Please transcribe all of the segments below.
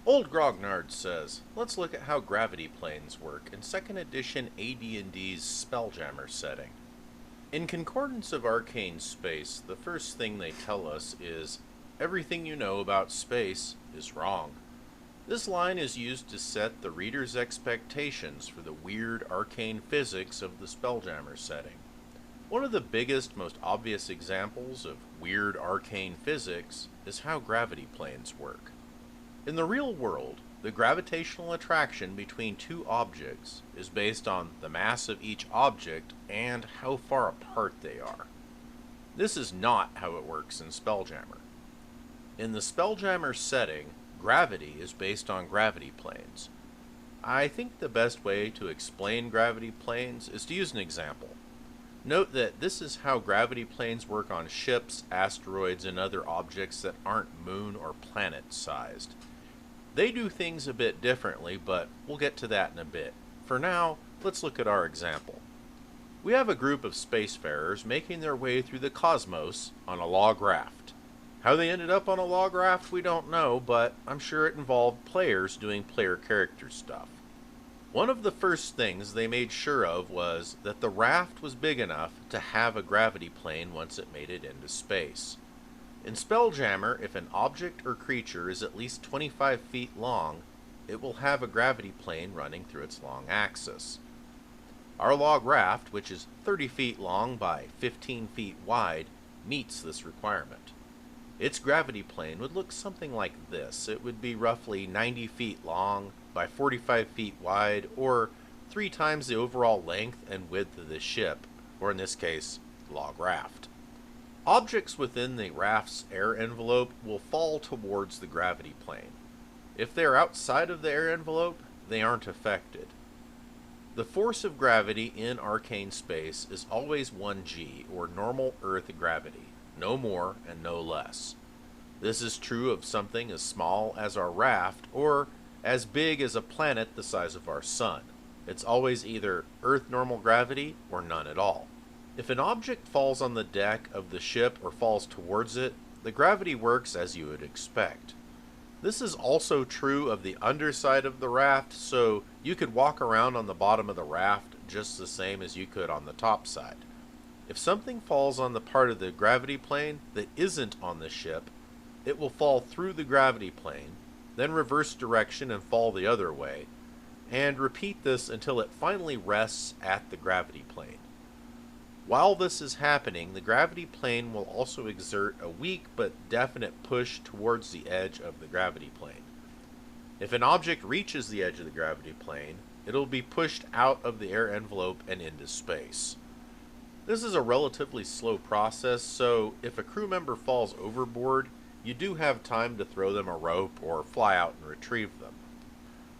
Old Grognard says, let's look at how gravity planes work in 2nd edition AD&D's Spelljammer setting. In Concordance of Arcane Space, the first thing they tell us is, everything you know about space is wrong. This line is used to set the reader's expectations for the weird arcane physics of the Spelljammer setting. One of the biggest, most obvious examples of weird arcane physics is how gravity planes work. In the real world, the gravitational attraction between two objects is based on the mass of each object and how far apart they are. This is not how it works in Spelljammer. In the Spelljammer setting, gravity is based on gravity planes. I think the best way to explain gravity planes is to use an example. Note that this is how gravity planes work on ships, asteroids, and other objects that aren't moon or planet sized. They do things a bit differently, but we'll get to that in a bit. For now, let's look at our example. We have a group of spacefarers making their way through the cosmos on a log raft. How they ended up on a log raft, we don't know, but I'm sure it involved players doing player character stuff. One of the first things they made sure of was that the raft was big enough to have a gravity plane once it made it into space. In Spelljammer, if an object or creature is at least 25 feet long, it will have a gravity plane running through its long axis. Our log raft, which is 30 feet long by 15 feet wide, meets this requirement. Its gravity plane would look something like this. It would be roughly 90 feet long by 45 feet wide, or 3 times the overall length and width of the ship, or in this case, log raft. Objects within the raft's air envelope will fall towards the gravity plane. If they are outside of the air envelope, they aren't affected. The force of gravity in arcane space is always 1g, or normal Earth gravity, no more and no less. This is true of something as small as our raft, or as big as a planet the size of our sun. It's always either Earth normal gravity or none at all. If an object falls on the deck of the ship or falls towards it, the gravity works as you would expect. This is also true of the underside of the raft, so you could walk around on the bottom of the raft just the same as you could on the top side. If something falls on the part of the gravity plane that isn't on the ship, it will fall through the gravity plane, then reverse direction and fall the other way, and repeat this until it finally rests at the gravity plane. While this is happening, the gravity plane will also exert a weak but definite push towards the edge of the gravity plane. If an object reaches the edge of the gravity plane, it'll be pushed out of the air envelope and into space. This is a relatively slow process, so if a crew member falls overboard, you do have time to throw them a rope or fly out and retrieve them.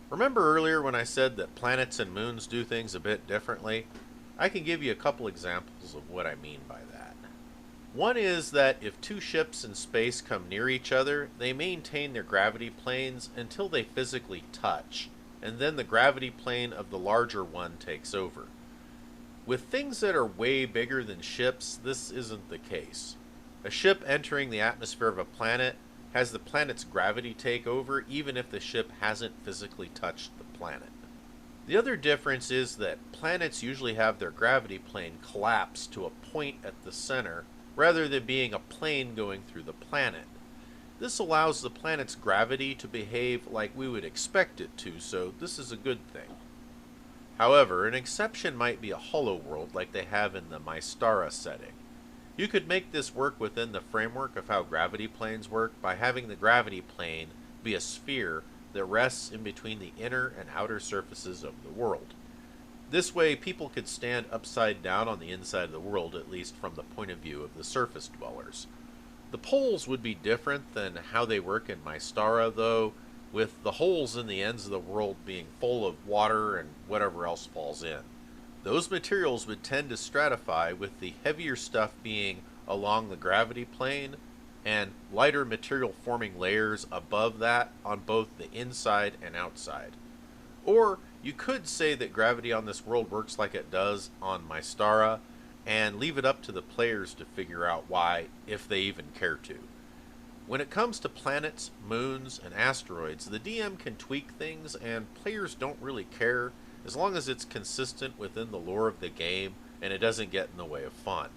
Remember earlier when I said that planets and moons do things a bit differently? I can give you a couple examples of what I mean by that. One is that if two ships in space come near each other, they maintain their gravity planes until they physically touch, and then the gravity plane of the larger one takes over. With things that are way bigger than ships, this isn't the case. A ship entering the atmosphere of a planet has the planet's gravity take over even if the ship hasn't physically touched the planet. The other difference is that planets usually have their gravity plane collapse to a point at the center rather than being a plane going through the planet. This allows the planet's gravity to behave like we would expect it to, so this is a good thing. However, an exception might be a hollow world like they have in the Mystara setting. You could make this work within the framework of how gravity planes work by having the gravity plane be a sphere that rests in between the inner and outer surfaces of the world. This way, people could stand upside down on the inside of the world, at least from the point of view of the surface dwellers. The poles would be different than how they work in Mystara, though, with the holes in the ends of the world being full of water and whatever else falls in. Those materials would tend to stratify, with the heavier stuff being along the gravity plane and lighter material forming layers above that on both the inside and outside. Or you could say that gravity on this world works like it does on Mystara, and leave it up to the players to figure out why, if they even care to. When it comes to planets, moons, and asteroids, the DM can tweak things and players don't really care as long as it's consistent within the lore of the game and it doesn't get in the way of fun.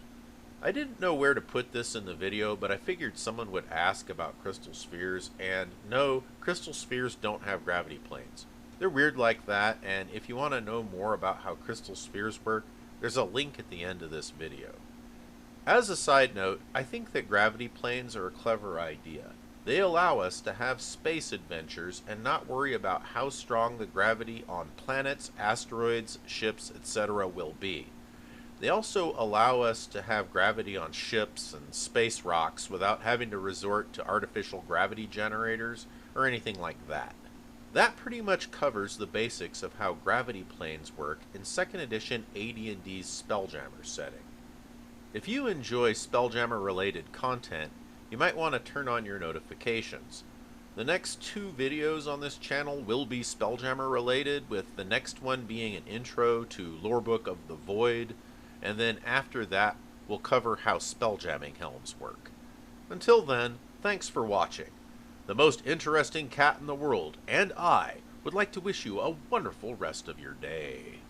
I didn't know where to put this in the video, but I figured someone would ask about crystal spheres, and no, crystal spheres don't have gravity planes. They're weird like that, and if you want to know more about how crystal spheres work, there's a link at the end of this video. As a side note, I think that gravity planes are a clever idea. They allow us to have space adventures and not worry about how strong the gravity on planets, asteroids, ships, etc. will be. They also allow us to have gravity on ships and space rocks without having to resort to artificial gravity generators or anything like that. That pretty much covers the basics of how gravity planes work in 2nd edition AD&D's Spelljammer setting. If you enjoy Spelljammer related content, you might want to turn on your notifications. The next 2 videos on this channel will be Spelljammer related, with the next one being an intro to Lorebook of the Void, and then after that we'll cover how spelljamming helms work. Until then, thanks for watching. The most interesting cat in the world, and I, would like to wish you a wonderful rest of your day.